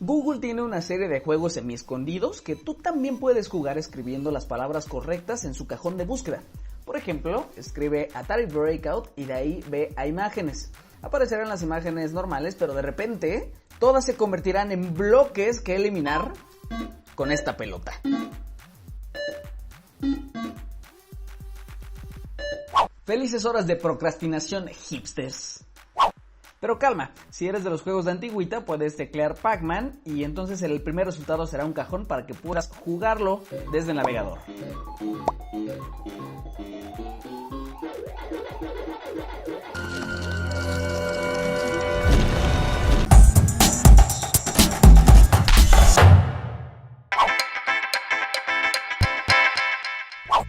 Google tiene una serie de juegos semi-escondidos que tú también puedes jugar escribiendo las palabras correctas en su cajón de búsqueda. Por ejemplo, escribe Atari Breakout y de ahí ve a imágenes. Aparecerán las imágenes normales, pero de repente todas se convertirán en bloques que eliminar con esta pelota. Felices horas de procrastinación, hipsters. Pero calma, si eres de los juegos de antigüita puedes teclear Pac-Man y entonces el primer resultado será un cajón para que puedas jugarlo desde el navegador.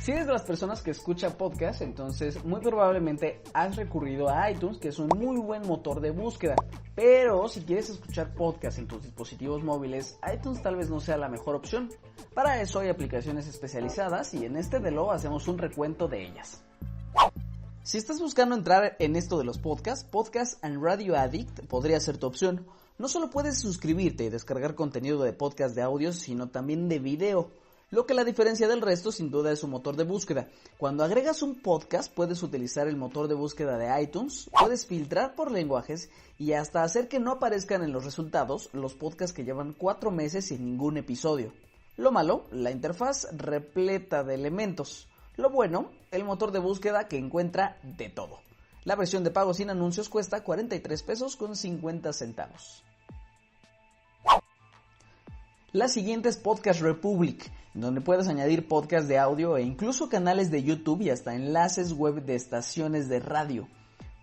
Si eres de las personas que escucha podcast, entonces muy probablemente has recurrido a iTunes, que es un muy buen motor de búsqueda. Pero si quieres escuchar podcast en tus dispositivos móviles, iTunes tal vez no sea la mejor opción. Para eso hay aplicaciones especializadas y en este Delo hacemos un recuento de ellas. Si estás buscando entrar en esto de los podcasts, Podcast and Radio Addict podría ser tu opción. No solo puedes suscribirte y descargar contenido de podcast de audio, sino también de video. Lo que la diferencia del resto sin duda es su motor de búsqueda. Cuando agregas un podcast puedes utilizar el motor de búsqueda de iTunes, puedes filtrar por lenguajes y hasta hacer que no aparezcan en los resultados los podcasts que llevan 4 meses sin ningún episodio. Lo malo, la interfaz repleta de elementos. Lo bueno, el motor de búsqueda que encuentra de todo. La versión de pago sin anuncios cuesta 43 pesos con 50 centavos. La siguiente es Podcast Republic, donde puedes añadir podcasts de audio e incluso canales de YouTube y hasta enlaces web de estaciones de radio.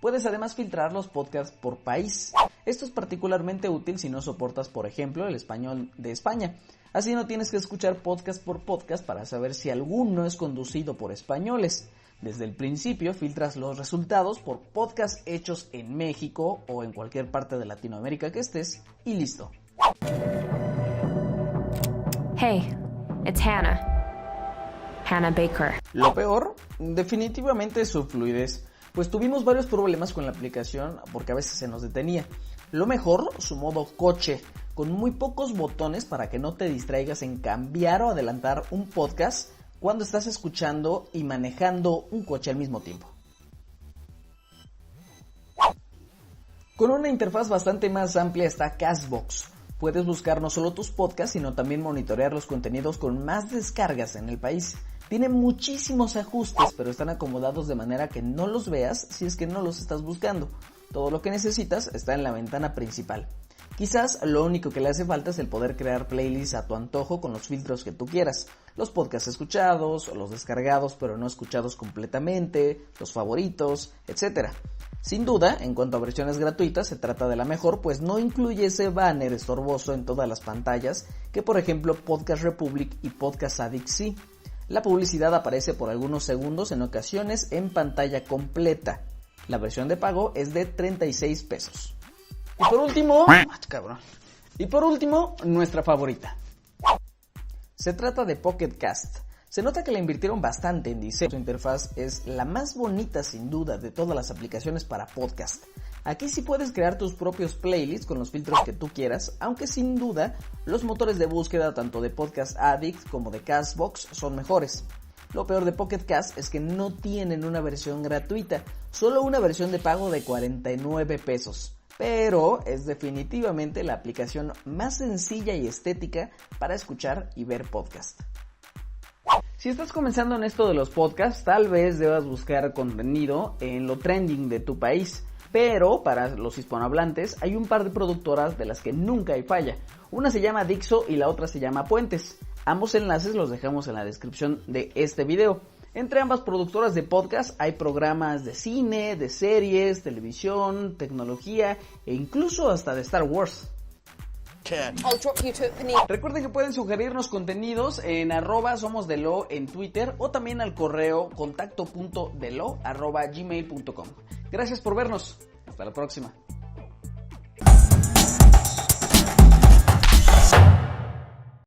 Puedes además filtrar los podcasts por país. Esto es particularmente útil si no soportas, por ejemplo, el español de España. Así no tienes que escuchar podcast por podcast para saber si alguno es conducido por españoles. Desde el principio filtras los resultados por podcasts hechos en México o en cualquier parte de Latinoamérica que estés y listo. Hey, it's Hannah. Hannah Baker. Lo peor, definitivamente es su fluidez, pues tuvimos varios problemas con la aplicación porque a veces se nos detenía. Lo mejor, su modo coche, con muy pocos botones para que no te distraigas en cambiar o adelantar un podcast cuando estás escuchando y manejando un coche al mismo tiempo. Con una interfaz bastante más amplia está Castbox. Puedes buscar no solo tus podcasts, sino también monitorear los contenidos con más descargas en el país. Tiene muchísimos ajustes, pero están acomodados de manera que no los veas si es que no los estás buscando. Todo lo que necesitas está en la ventana principal. Quizás lo único que le hace falta es el poder crear playlists a tu antojo con los filtros que tú quieras. Los podcasts escuchados, o los descargados pero no escuchados completamente, los favoritos, etc. Sin duda, en cuanto a versiones gratuitas, se trata de la mejor, pues no incluye ese banner estorboso en todas las pantallas que por ejemplo Podcast Republic y Podcast Addict sí. La publicidad aparece por algunos segundos en ocasiones en pantalla completa. La versión de pago es de 36 pesos. Y por último, nuestra favorita. Se trata de Pocket Cast. Se nota que le invirtieron bastante en diseño. Su interfaz es la más bonita sin duda de todas las aplicaciones para podcast. Aquí sí puedes crear tus propios playlists con los filtros que tú quieras, aunque sin duda los motores de búsqueda tanto de Podcast Addict como de Castbox son mejores. Lo peor de Pocket Cast es que no tienen una versión gratuita, solo una versión de pago de 49 pesos. Pero es definitivamente la aplicación más sencilla y estética para escuchar y ver podcast. Si estás comenzando en esto de los podcasts, tal vez debas buscar contenido en lo trending de tu país. Pero para los hispanohablantes hay un par de productoras de las que nunca hay falla. Una se llama Dixo y la otra se llama Puentes. Ambos enlaces los dejamos en la descripción de este video. Entre ambas productoras de podcast hay programas de cine, de series, televisión, tecnología e incluso hasta de Star Wars. Recuerden que pueden sugerirnos contenidos en @somosdelo en Twitter o también al correo contacto.delo@gmail.com. Gracias por vernos. Hasta la próxima.